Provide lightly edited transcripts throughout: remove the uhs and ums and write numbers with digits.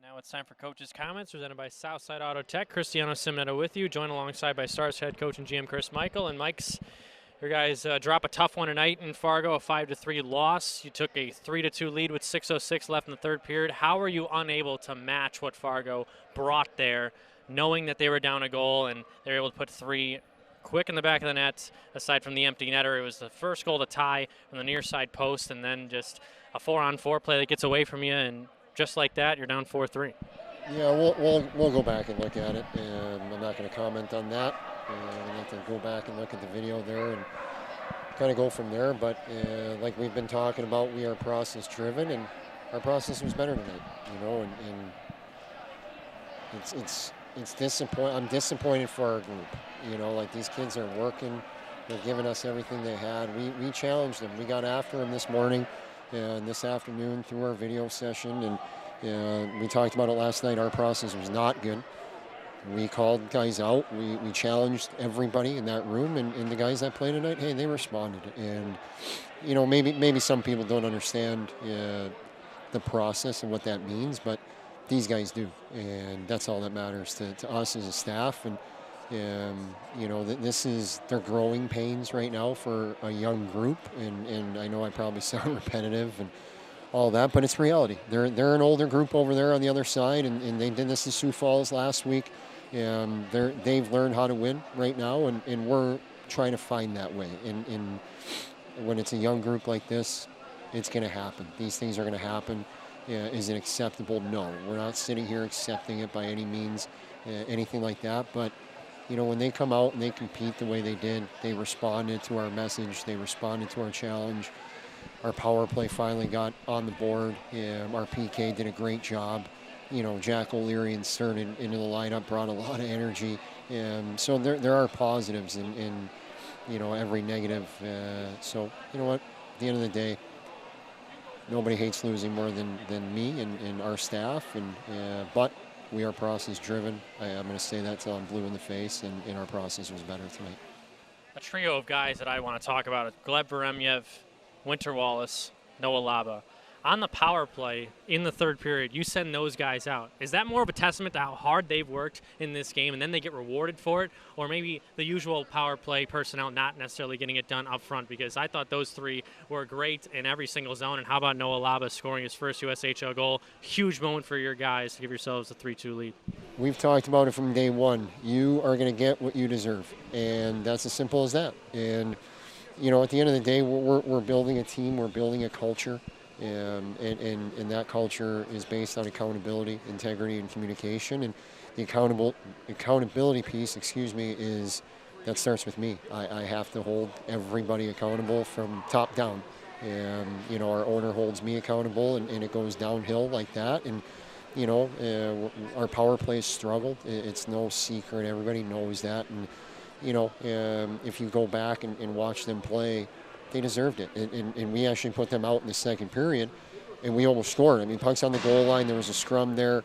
Now it's time for Coach's Comments, presented by Southside Auto Tech. Cristiano Simonetto with you, joined alongside by Stars head coach and GM Chris Michael. And Mike's, your guys drop a tough one tonight in Fargo, a 5-3 loss. You took a 3-2 lead with 6:06 left in the third period. How were you unable to match what Fargo brought there, knowing that they were down a goal and they were able to put three quick in the back of the net? Aside from the empty netter, it was the first goal to tie from the near side post, and then just a 4-on-4 play that gets away from you, and just like that, you're down 4-3. Yeah, we'll go back and look at it, and I'm not going to comment on that. I'll have to go back and look at the video there and kind of go from there. But like we've been talking about, we are process driven, and our process was better tonight. And it's disappointing. I'm disappointed for our group. Like these kids are working, they're giving us everything they had. We challenged them. We got after them this morning and this afternoon through our video session, and we talked about it last night. Our process was not good. We called guys out. We challenged everybody in that room, and the guys that played tonight, hey, they responded. And maybe some people don't understand the process and what that means, but these guys do, and that's all that matters to us as a staff. And they're growing pains right now for a young group, and I know I probably sound repetitive and all that, but it's reality. They're an older group over there on the other side, and they did this in Sioux Falls last week. They've learned how to win right now, and we're trying to find that way. And when it's a young group like this, it's going to happen. These things are going to happen. Is it acceptable? No. We're not sitting here accepting it by any means, anything like that. But when they come out and they compete the way they did, they responded to our message. They responded to our challenge. Our power play finally got on the board. Our PK did a great job. Jack O'Leary inserted into the lineup, brought a lot of energy. So there are positives in every negative. So you know what? At the end of the day, nobody hates losing more than me and our staff. But we are process driven. I'm going to say that till I'm blue in the face, and our process was better tonight. A trio of guys that I want to talk about: Gleb Veremyev, Winter Wallace, Noah Laba. On the power play in the third period, you send those guys out. Is that more of a testament to how hard they've worked in this game and then they get rewarded for it? Or maybe the usual power play personnel not necessarily getting it done up front? Because I thought those three were great in every single zone. And how about Noah Laba scoring his first USHL goal? Huge moment for your guys to give yourselves a 3-2 lead. We've talked about it from day one. You are going to get what you deserve. And that's as simple as that. And, at the end of the day, we're building a team. We're building a culture. And that culture is based on accountability, integrity, and communication. And the accountability piece, that starts with me. I have to hold everybody accountable from top down. And, our owner holds me accountable, and it goes downhill like that. And, our power play has struggled. It's no secret. Everybody knows that. And, if you go back and watch them play, they deserved it, and we actually put them out in the second period, and we almost scored. I mean, pucks on the goal line, there was a scrum there.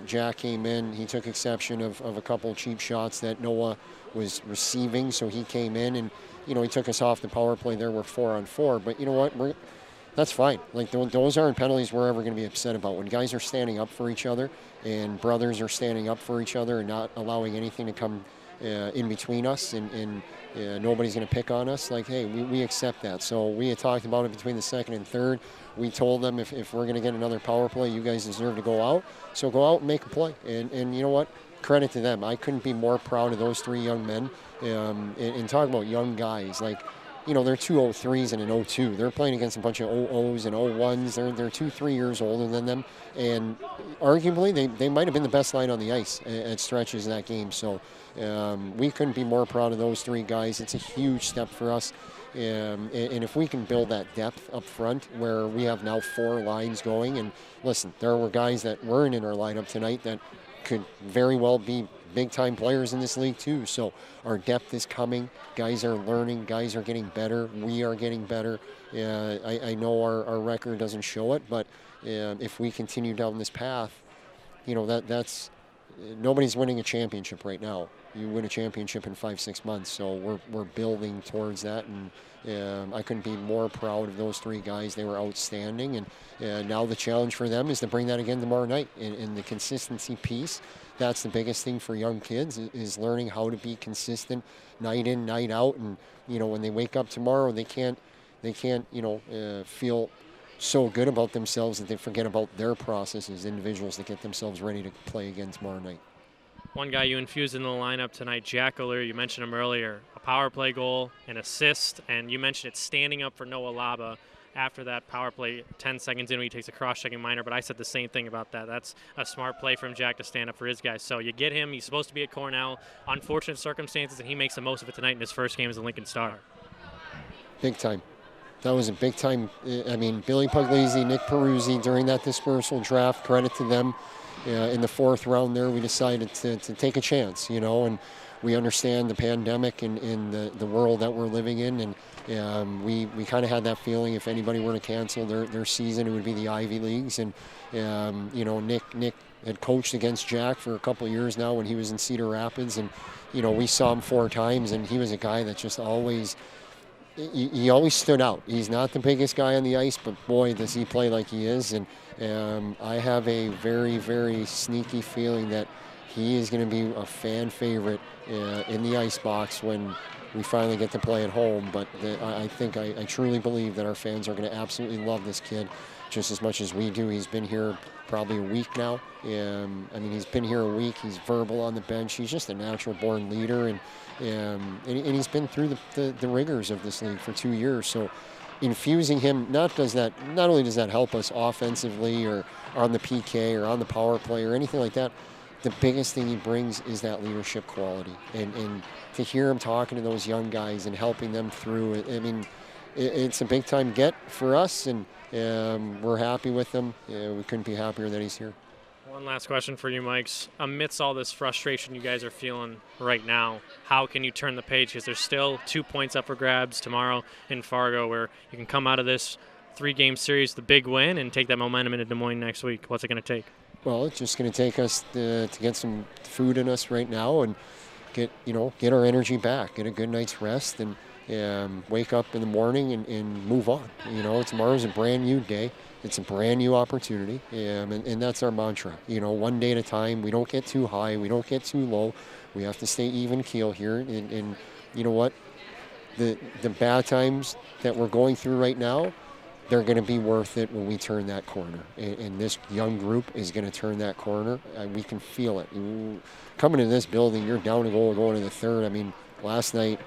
Jack came in, he took exception of a couple of cheap shots that Noah was receiving, so he came in, and, he took us off the power play there. We're 4-on-4, but you know what? That's fine. Like, those aren't penalties we're ever going to be upset about. When guys are standing up for each other, and brothers are standing up for each other and not allowing anything to come in between us, and nobody's going to pick on us. Like, hey, we accept that. So we had talked about it between the second and third. We told them if we're going to get another power play, you guys deserve to go out. So go out and make a play. And you know what? Credit to them. I couldn't be more proud of those three young men. And talk about young guys. Like, they're 2 03s and an 02. They're playing against a bunch of 00s and 01s. They're 2-3 years older than them. And arguably, they might have been the best line on the ice at stretches in that game. So we couldn't be more proud of those three guys. It's a huge step for us. And if we can build that depth up front where we have now 4 lines going. And listen, there were guys that weren't in our lineup tonight that could very well be big-time players in this league too. So our depth is coming. Guys are learning. Guys are getting better. We are getting better. I know our record doesn't show it, but if we continue down this path, that's nobody's winning a championship right now. You win a championship in 5-6 months, so we're building towards that, and I couldn't be more proud of those three guys. They were outstanding, and now the challenge for them is to bring that again tomorrow night. And the consistency piece, that's the biggest thing for young kids, is learning how to be consistent night in, night out. And when they wake up tomorrow, they can't feel so good about themselves that they forget about their process as individuals to get themselves ready to play again tomorrow night. One guy you infused in the lineup tonight, Jack O'Leary, you mentioned him earlier, a power play goal, an assist, and you mentioned it standing up for Noah Laba after that power play 10 seconds in when he takes a cross-checking minor, but I said the same thing about that. That's a smart play from Jack to stand up for his guys. So you get him. He's supposed to be at Cornell. Unfortunate circumstances, and he makes the most of it tonight in his first game as a Lincoln Star. Big time. That was a big time. I mean, Billy Puglisi, Nick Peruzzi during that dispersal draft, credit to them. In the fourth round there, we decided to take a chance, and we understand the pandemic and the world that we're living in, and we kind of had that feeling if anybody were to cancel their season, it would be the Ivy Leagues. And, Nick had coached against Jack for a couple of years now when he was in Cedar Rapids, and, we saw him 4 times, and he was a guy that just always... He always stood out. He's not the biggest guy on the ice, but boy, does he play like he is. And I have a very, very sneaky feeling that he is going to be a fan favorite in the ice box when we finally get to play at home. But I truly believe that our fans are going to absolutely love this kid just as much as we do. He's been here probably a week now. He's been here a week. He's verbal on the bench. He's just a natural-born leader, and he's been through the rigors of this league for 2 years. So infusing him, not only does that help us offensively or on the PK or on the power play or anything like that, the biggest thing he brings is that leadership quality. And to hear him talking to those young guys and helping them through it, it's a big-time get for us, and we're happy with him. We couldn't be happier that he's here. One last question for you, Mikes. Amidst all this frustration you guys are feeling right now, how can you turn the page? Because there's still 2 points up for grabs tomorrow in Fargo, where you can come out of this 3-game series, the big win, and take that momentum into Des Moines next week. What's it going to take? Well, it's just going to take us to get some food in us right now and get our energy back, get a good night's rest, and wake up in the morning and move on. Tomorrow's a brand new day. It's a brand new opportunity, and that's our mantra. One day at a time. We don't get too high. We don't get too low. We have to stay even keel here. And you know what? The bad times that we're going through right now, they're going to be worth it when we turn that corner. And this young group is going to turn that corner. We can feel it. Coming into this building, you're down a goal going to the third. Last night,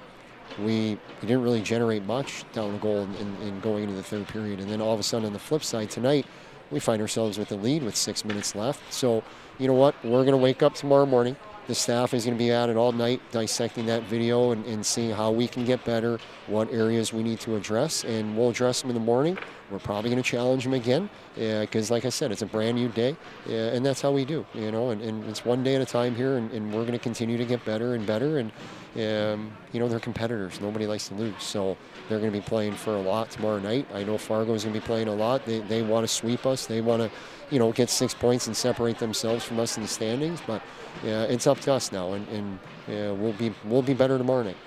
we didn't really generate much down the goal in going into the third period. And then all of a sudden on the flip side tonight, we find ourselves with the lead with 6 minutes left. So, you know what? We're going to wake up tomorrow morning. The staff is going to be at it all night dissecting that video and seeing how we can get better, what areas we need to address, and we'll address them in the morning. We're probably going to challenge them again because, like I said, it's a brand new day, and that's how we do, and it's one day at a time here, and we're going to continue to get better and better, and they're competitors. Nobody likes to lose, so they're going to be playing for a lot tomorrow night. I know Fargo is going to be playing a lot. They want to sweep us. They want to, get 6 points and separate themselves from us in the standings, but it's up to us now, and we'll be better tomorrow night.